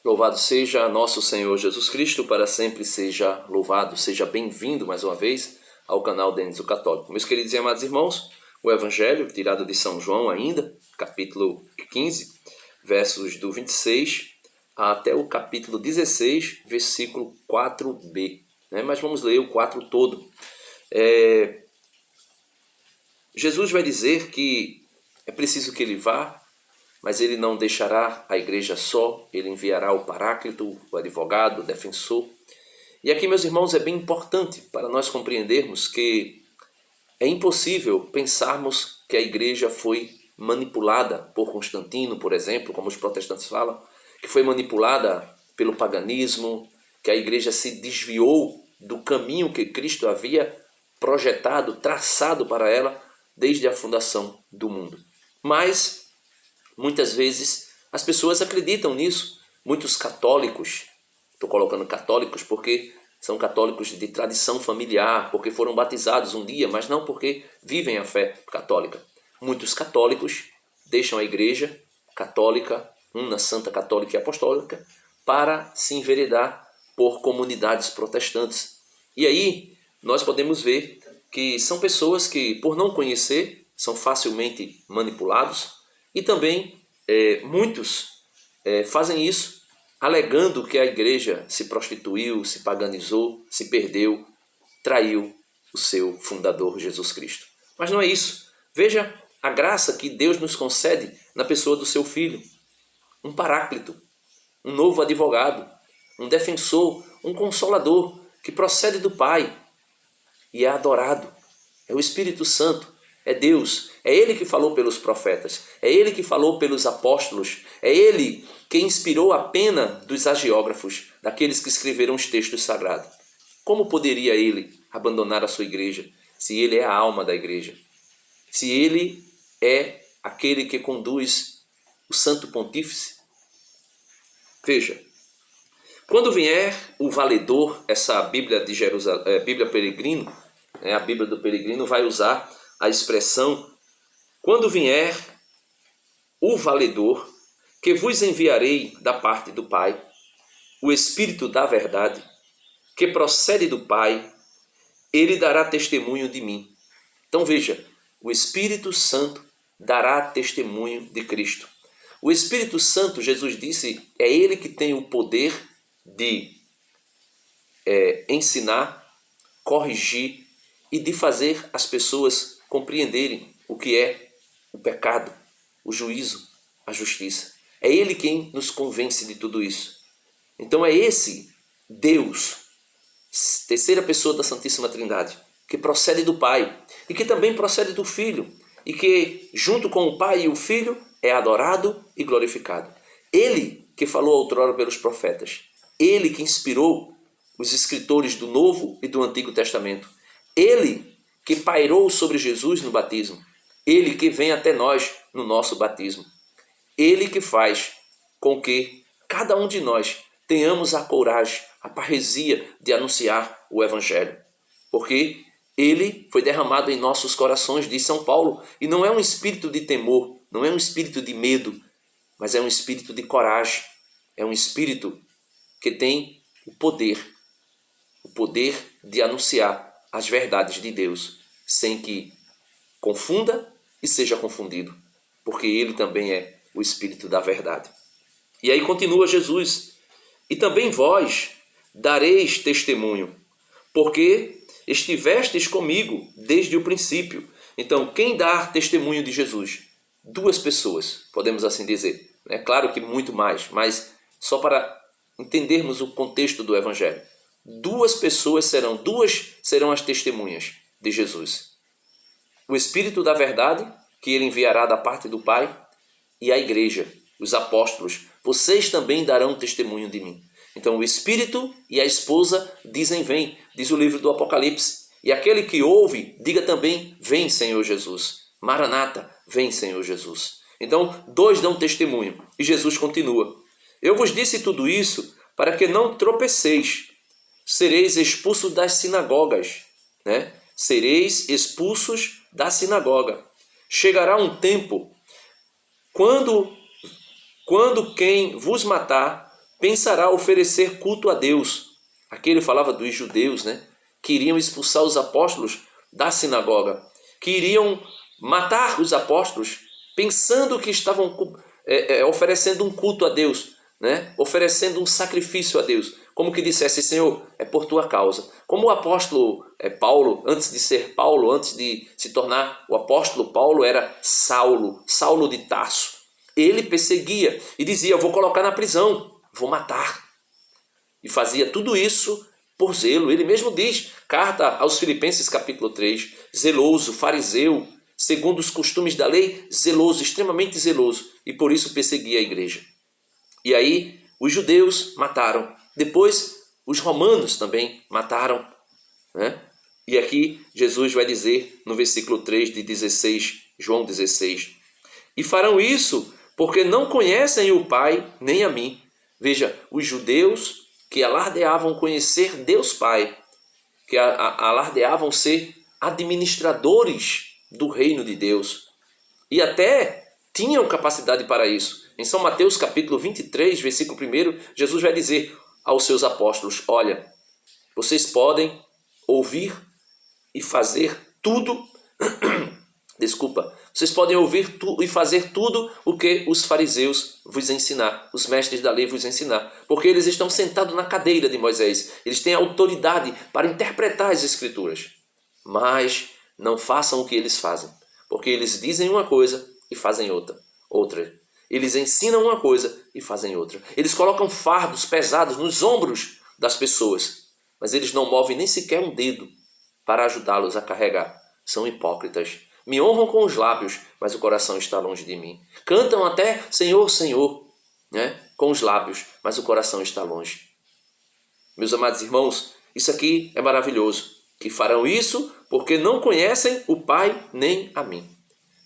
Louvado seja nosso Senhor Jesus Cristo, para sempre seja louvado, seja bem-vindo mais uma vez ao canal Denis o Católico. Meus queridos e amados irmãos, o Evangelho, tirado de São João ainda, capítulo 15, versos do 26 até o capítulo 16, versículo 4b. Mas vamos ler o 4 todo. Jesus vai dizer que é preciso que ele vá, mas ele não deixará a igreja só, ele enviará o Paráclito, o advogado, o defensor. E aqui, meus irmãos, é bem importante para nós compreendermos que é impossível pensarmos que a igreja foi manipulada por Constantino, por exemplo, como os protestantes falam, que foi manipulada pelo paganismo, que a igreja se desviou do caminho que Cristo havia projetado, traçado para ela desde a fundação do mundo. Mas muitas vezes as pessoas acreditam nisso. Muitos católicos, estou colocando católicos porque são católicos de tradição familiar, porque foram batizados um dia, mas não porque vivem a fé católica. Muitos católicos deixam a igreja católica, una santa católica e apostólica, para se enveredar por comunidades protestantes. E aí nós podemos ver que são pessoas que, por não conhecer, são facilmente manipulados, e também muitos fazem isso alegando que a igreja se prostituiu, se paganizou, se perdeu, traiu o seu fundador Jesus Cristo. Mas não é isso. Veja a graça que Deus nos concede na pessoa do seu Filho. Um Paráclito, um novo advogado, um defensor, um consolador que procede do Pai e é adorado. É o Espírito Santo, é Deus, é Ele que falou pelos profetas, é Ele que falou pelos apóstolos, é Ele que inspirou a pena dos agiógrafos, daqueles que escreveram os textos sagrados. Como poderia Ele abandonar a sua igreja, se Ele é a alma da igreja? Se Ele é aquele que conduz o Santo Pontífice? Veja, quando vier o valedor, essa Bíblia de Jerusalém, Bíblia Peregrino, a Bíblia do Peregrino vai usar a expressão: quando vier o valedor, que vos enviarei da parte do Pai, o Espírito da verdade, que procede do Pai, ele dará testemunho de mim. Então veja, o Espírito Santo dará testemunho de Cristo. O Espírito Santo, Jesus disse, é ele que tem o poder de ensinar, corrigir e de fazer as pessoas compreenderem o que é o pecado, o juízo, a justiça. É Ele quem nos convence de tudo isso. Então é esse Deus, terceira pessoa da Santíssima Trindade, que procede do Pai e que também procede do Filho e que, junto com o Pai e o Filho, é adorado e glorificado. Ele que falou outrora pelos profetas, ele que inspirou os escritores do Novo e do Antigo Testamento, ele que pairou sobre Jesus no batismo, ele que vem até nós no nosso batismo, ele que faz com que cada um de nós tenhamos a coragem, a parresia de anunciar o Evangelho, porque ele foi derramado em nossos corações, diz São Paulo, e não é um espírito de temor, não é um espírito de medo, mas é um espírito de coragem, é um espírito que tem o poder de anunciar as verdades de Deus, sem que confunda e seja confundido, porque ele também é o Espírito da verdade. E aí continua Jesus: e também vós dareis testemunho, porque estivestes comigo desde o princípio. Então, quem dá testemunho de Jesus? Duas pessoas, podemos assim dizer. É claro que muito mais, mas só para entendermos o contexto do Evangelho. Duas pessoas serão as testemunhas de Jesus. O Espírito da verdade, que ele enviará da parte do Pai, e a igreja, os apóstolos. Vocês também darão testemunho de mim. Então o Espírito e a esposa dizem vem, diz o livro do Apocalipse. E aquele que ouve, diga também vem, Senhor Jesus. Maranata, vem, Senhor Jesus. Então dois dão testemunho. E Jesus continua: eu vos disse tudo isso para que não tropeceis. Sereis expulsos das sinagogas, Sereis expulsos da sinagoga. Chegará um tempo quando quem vos matar pensará oferecer culto a Deus. Aqui ele falava dos judeus, né? Que iriam expulsar os apóstolos da sinagoga, que iriam matar os apóstolos, pensando que estavam oferecendo um culto a Deus, né? Oferecendo um sacrifício a Deus, como que dissesse: Senhor, é por tua causa. Como o apóstolo Paulo, antes de ser Paulo, antes de se tornar o apóstolo Paulo, era Saulo, Saulo de Tarso. Ele perseguia e dizia: eu vou colocar na prisão, vou matar. E fazia tudo isso por zelo. Ele mesmo diz, carta aos Filipenses capítulo 3, zeloso, fariseu, segundo os costumes da lei, zeloso, extremamente zeloso, e por isso perseguia a igreja. E aí os judeus mataram, depois os romanos também mataram, né? E aqui Jesus vai dizer no versículo 3 de 16, João 16, e farão isso porque não conhecem o Pai nem a mim. Veja, os judeus que alardeavam conhecer Deus Pai, que alardeavam ser administradores do reino de Deus, e até tinham capacidade para isso. Em São Mateus capítulo 23, versículo 1, Jesus vai dizer aos seus apóstolos: olha, vocês podem ouvir e fazer tudo, vocês podem ouvir e fazer tudo o que os fariseus vos ensinar, os mestres da lei vos ensinar, porque eles estão sentados na cadeira de Moisés, eles têm autoridade para interpretar as escrituras, mas não façam o que eles fazem, porque eles dizem uma coisa e fazem outra. Eles ensinam uma coisa e fazem outra. Eles colocam fardos pesados nos ombros das pessoas, mas eles não movem nem sequer um dedo para ajudá-los a carregar. São hipócritas. Me honram com os lábios, mas o coração está longe de mim. Cantam até Senhor, Senhor, né? Com os lábios, mas o coração está longe. Meus amados irmãos, isso aqui é maravilhoso. Que farão isso porque não conhecem o Pai nem a mim.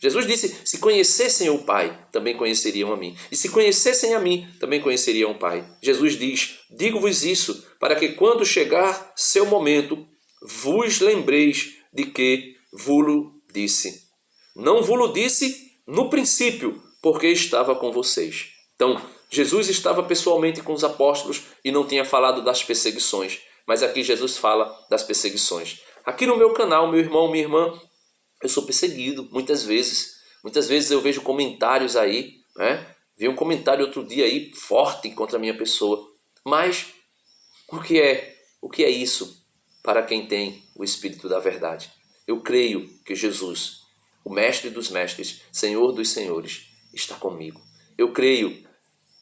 Jesus disse: se conhecessem o Pai, também conheceriam a mim. E se conhecessem a mim, também conheceriam o Pai. Jesus diz: digo-vos isso, para que quando chegar seu momento, vos lembreis de que vos disse. Não vos disse no princípio, porque estava com vocês. Então, Jesus estava pessoalmente com os apóstolos e não tinha falado das perseguições. Mas aqui Jesus fala das perseguições. Aqui no meu canal, meu irmão, minha irmã, eu sou perseguido muitas vezes. Muitas vezes eu vejo comentários aí, né? Vi um comentário outro dia aí forte contra a minha pessoa. Mas o que é isso para quem tem o Espírito da verdade? Eu creio que Jesus, o Mestre dos Mestres, Senhor dos Senhores, está comigo. Eu creio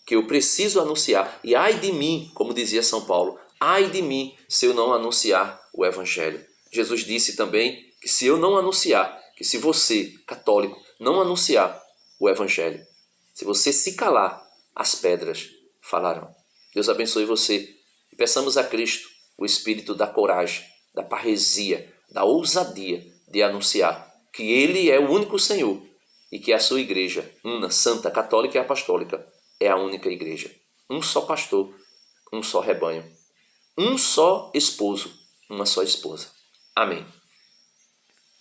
que eu preciso anunciar. E ai de mim, como dizia São Paulo, ai de mim se eu não anunciar o Evangelho. Jesus disse também que se eu não anunciar, que se você, católico, não anunciar o Evangelho, se você se calar, as pedras falarão. Deus abençoe você e peçamos a Cristo o Espírito da coragem, da parresia, da ousadia de anunciar que Ele é o único Senhor e que a sua igreja, una, santa, católica e apostólica, é a única igreja. Um só pastor, um só rebanho, um só esposo, uma só esposa. Amém.